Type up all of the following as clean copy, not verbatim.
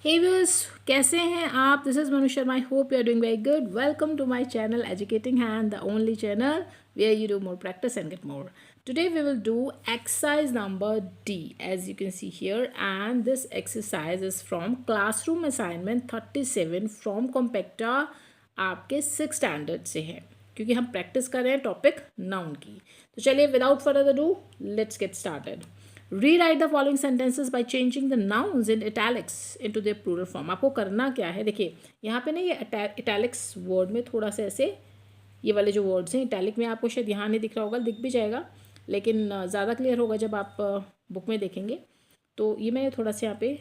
हे viewers, कैसे हैं आप? This is Manu Sharma. I hope you are doing very good. Welcome to my channel educating hand, the only channel where you do more practice and get more. Today we will do exercise number D, as you can see here, and this exercise is from classroom assignment 37 from Compacta, आपके 6th standard से है, क्योंकि हम practice कर रहे हैं topic noun की। तो चलिए without further ado let's get started. Rewrite the following sentences by changing the nouns in italics into their plural form. आपको करना क्या है, देखिए यहाँ पे ना ये इटैलिक्स वर्ड में थोड़ा सा ऐसे ये वाले जो वर्ड्स हैं इटैलिक में, आपको शायद यहाँ नहीं दिख रहा होगा, दिख भी जाएगा लेकिन ज़्यादा क्लियर होगा जब आप बुक में देखेंगे। तो ये मैंने थोड़ा सा यहाँ पे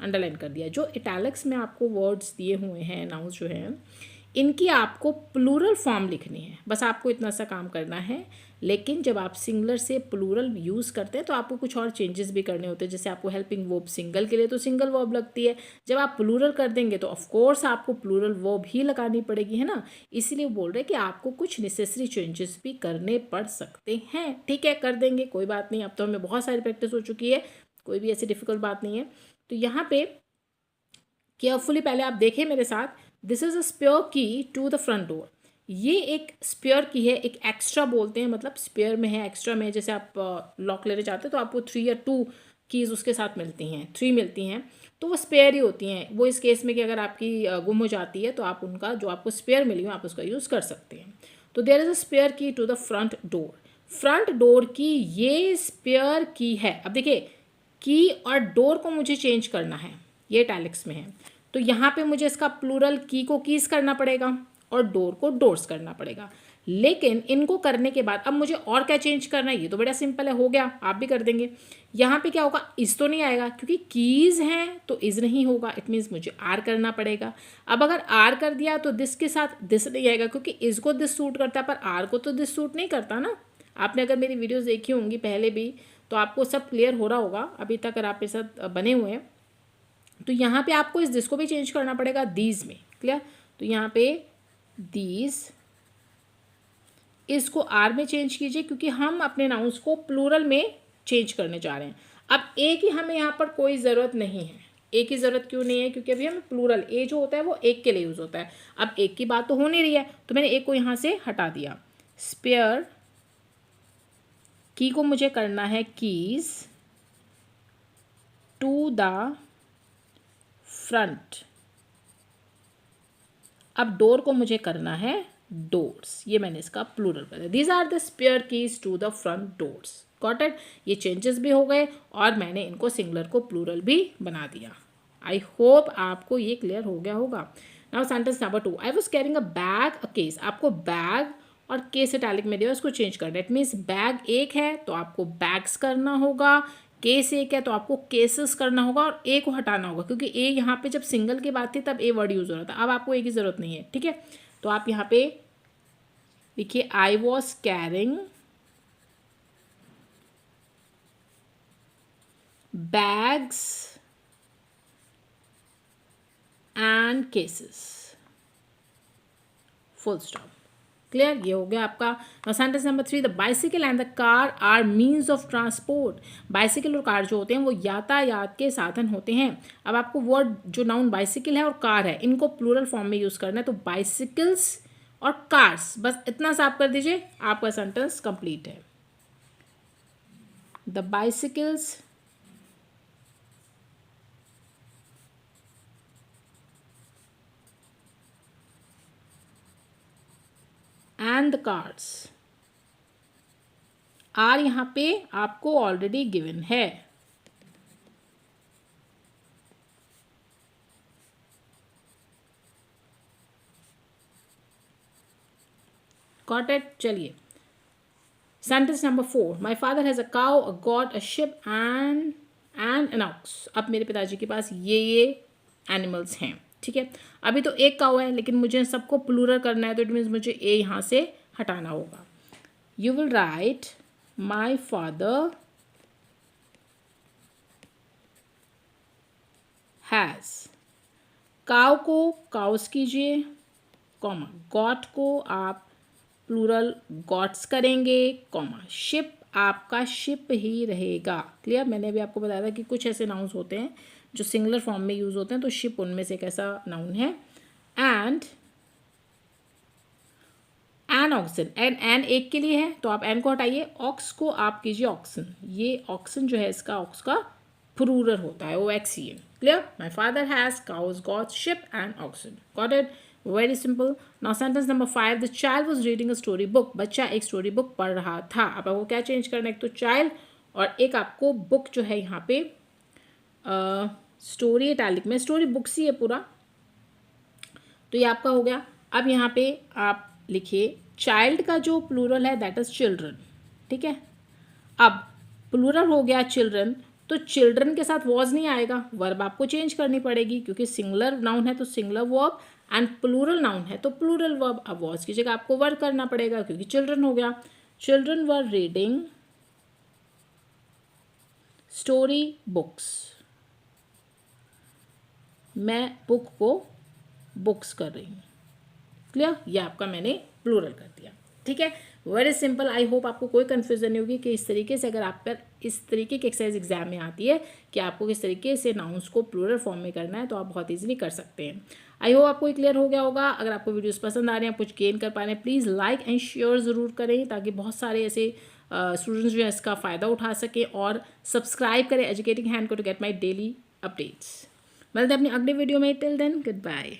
अंडरलाइन कर दिया। जो इटैलिक्स में आपको वर्ड्स दिए हुए हैं, नाउन्स जो हैं, इनकी आपको प्लूरल फॉर्म लिखनी है। बस आपको इतना सा काम करना है। लेकिन जब आप सिंगुलर से प्लूरल यूज़ करते हैं तो आपको कुछ और चेंजेस भी करने होते हैं। जैसे आपको हेल्पिंग वर्ब सिंगल के लिए तो सिंगल वर्ब लगती है, जब आप प्लूरल कर देंगे तो ऑफ कोर्स आपको प्लूरल वर्ब ही लगानी पड़ेगी, है ना। इसीलिए बोल रहे हैं कि आपको कुछ नेसेसरी चेंजेस भी करने पड़ सकते हैं। ठीक है, कर देंगे, कोई बात नहीं। अब तो हमें बहुत सारी प्रैक्टिस हो चुकी है, कोई भी ऐसी डिफिकल्ट बात नहीं है। तो यहाँ पे केयरफुली पहले आप देखें मेरे साथ। This is a spare key to the front door. ये एक स्पेयर की है, एक एक्स्ट्रा बोलते हैं, मतलब स्पेयर में है, एक्स्ट्रा में है। जैसे आप लॉक लेने जाते हैं तो आपको 3 या 2 कीज़ उसके साथ मिलती हैं, 3 मिलती हैं, तो वो स्पेयर ही होती हैं। वो इस केस में कि अगर आपकी गुम हो जाती है तो आप उनका जो आपको स्पेयर मिली हो आप उसका यूज़ कर सकते हैं। तो there is a spare key to the front door. Front door की ये स्पेयर की है। अब देखिए, की और डोर को मुझे चेंज करना है, ये इटैलिक्स में है, तो यहाँ पे मुझे इसका प्लूरल की को कीज करना पड़ेगा और डोर को डोर्स करना पड़ेगा। लेकिन इनको करने के बाद अब मुझे और क्या चेंज करना है, ये तो बड़ा सिंपल है, हो गया, आप भी कर देंगे। यहाँ पे क्या होगा, इस तो नहीं आएगा क्योंकि कीज हैं, तो इज नहीं होगा, इट मीन्स मुझे आर करना पड़ेगा। अब अगर आर कर दिया तो दिस के साथ दिस नहीं आएगा, क्योंकि इसको दिस सूट करता है पर आर को तो दिस सूट नहीं करता ना। आपने अगर मेरी वीडियोस देखी होंगी पहले भी तो आपको सब क्लियर हो रहा होगा, अभी तक अगर आप मेरे साथ बने हुए हैं। तो यहाँ पे आपको इस दिस को भी चेंज करना पड़ेगा दीज में, क्लियर। तो यहाँ पे दीज, इसको आर में चेंज कीजिए क्योंकि हम अपने नाउन्स को प्लूरल में चेंज करने जा रहे हैं। अब ए की हमें यहाँ पर कोई ज़रूरत नहीं है। ए की ज़रूरत क्यों नहीं है, क्योंकि अभी हमें प्लूरल ए जो होता है वो एक के लिए यूज़ होता है। अब एक की बात तो हो नहीं रही है, तो मैंने एक को यहाँ से हटा दिया। स्पेयर की को मुझे करना है कीज टू द फ्रंट। अब डोर को मुझे करना है डोर्स, ये मैंने इसका प्लूरल कर दिया। These are the spare keys to the front doors. Got it. ये चेंजेस भी हो गए और मैंने इनको सिंगुलर को प्लूरल भी बना दिया। आई होप आपको ये क्लियर हो गया होगा। Now sentence number 2, I was carrying a bag a case. आपको बैग और केस इटैलिक में दिया, उसको चेंज करना है। इट मीन्स बैग एक है तो आपको बैग्स करना होगा, केस एक है तो आपको केसेस करना होगा और ए को हटाना होगा, क्योंकि ए यहाँ पे जब सिंगल की बात थी तब ए वर्ड यूज हो रहा था। अब आपको ए की ज़रूरत नहीं है, ठीक है। तो आप यहाँ पे देखिए, I was carrying bags and cases, full stop. Clear, ये हो गया आपका। Sentence number 3, the bicycle and the car are means of transport. Bicycle और कार जो होते हैं वो यातायात के साधन होते हैं। अब आपको वर्ड जो नाउन बाइसिकल है और कार है, इनको प्लूरल फॉर्म में यूज़ करना है। तो बाइसिकल्स और कार्स, बस इतना सा आप कर दीजिए, आपका सेंटेंस कंप्लीट है। The bicycles and the cars are यहाँ पे आपको ऑलरेडी गिवन है। Got it. चलिए sentence number 4, my father has a cow, a goat, a ship and an ox. अब मेरे पिताजी के पास ये एनिमल्स हैं, ठीक है। अभी तो एक काउ है लेकिन मुझे सबको प्लूरल करना है, तो इट मीन्स मुझे ए यहाँ से हटाना होगा। You will write my father has. Cow को काउस कीजिए, कॉमा, गॉट को आप प्लूरल गॉट्स करेंगे, कॉमा, शिप आपका शिप ही रहेगा। क्लियर। मैंने भी आपको बताया था कि कुछ ऐसे नाउन्स होते हैं जो सिंगुलर फॉर्म में यूज़ होते हैं, तो शिप उनमें से एक ऐसा नाउन है। एंड एन ऑक्सन, एन एक के लिए है तो आप एन को हटाइए, ऑक्स को आप कीजिए ऑक्सन। ये ऑक्सन जो है इसका ऑक्स का प्लूरल होता है, OXEN। Clear? My father has cows, goats, sheep and oxen. Got it? Very simple. Now sentence number 5, the child was reading a story book. बच्चा एक स्टोरी बुक पढ़ रहा था। अब आपको क्या चेंज करना है, एक तो चाइल्ड और एक आपको बुक जो है यहाँ पे स्टोरी इटैलिक में, स्टोरी बुक्स ही है पूरा, तो ये आपका हो गया। अब यहाँ पे आप लिखिए चाइल्ड का जो प्लूरल है दैट इज चिल्ड्रन। ठीक है, अब प्लूरल हो गया चिल्ड्रन, तो चिल्ड्रन के साथ वॉज नहीं आएगा, वर्ब आपको चेंज करनी पड़ेगी, क्योंकि सिंगुलर नाउन है तो singular verb and plural noun है तो प्लूरल वर्ब। अब वॉज की जगह आपको वर्ब करना पड़ेगा क्योंकि चिल्ड्रन हो गया। Children were reading story books. मैं बुक को बुक्स कर रही हूँ। क्लियर? ये आपका मैंने प्लूरल कर दिया। ठीक है, वेरी सिंपल। आई होप आपको कोई कन्फ्यूजन नहीं होगी कि इस तरीके से अगर आप पर इस तरीके की एक्सरसाइज एग्जाम में आती है कि आपको किस तरीके से नाउन्स को प्लूरल फॉर्म में करना है, तो आप बहुत इजीली कर सकते हैं। आई होप आपको क्लियर हो गया होगा। अगर आपको वीडियोस पसंद आ रहे हैं, कुछ गेन कर पा रहे हैं, प्लीज़ लाइक एंड शेयर ज़रूर करें ताकि बहुत सारे ऐसे स्टूडेंट्स जो है इसका फ़ायदा उठा सकें, और सब्सक्राइब करें एजुकेटिंग हैंड को to get my daily updates. मिलते हैं अपनी अगले वीडियो में। Till then good bye.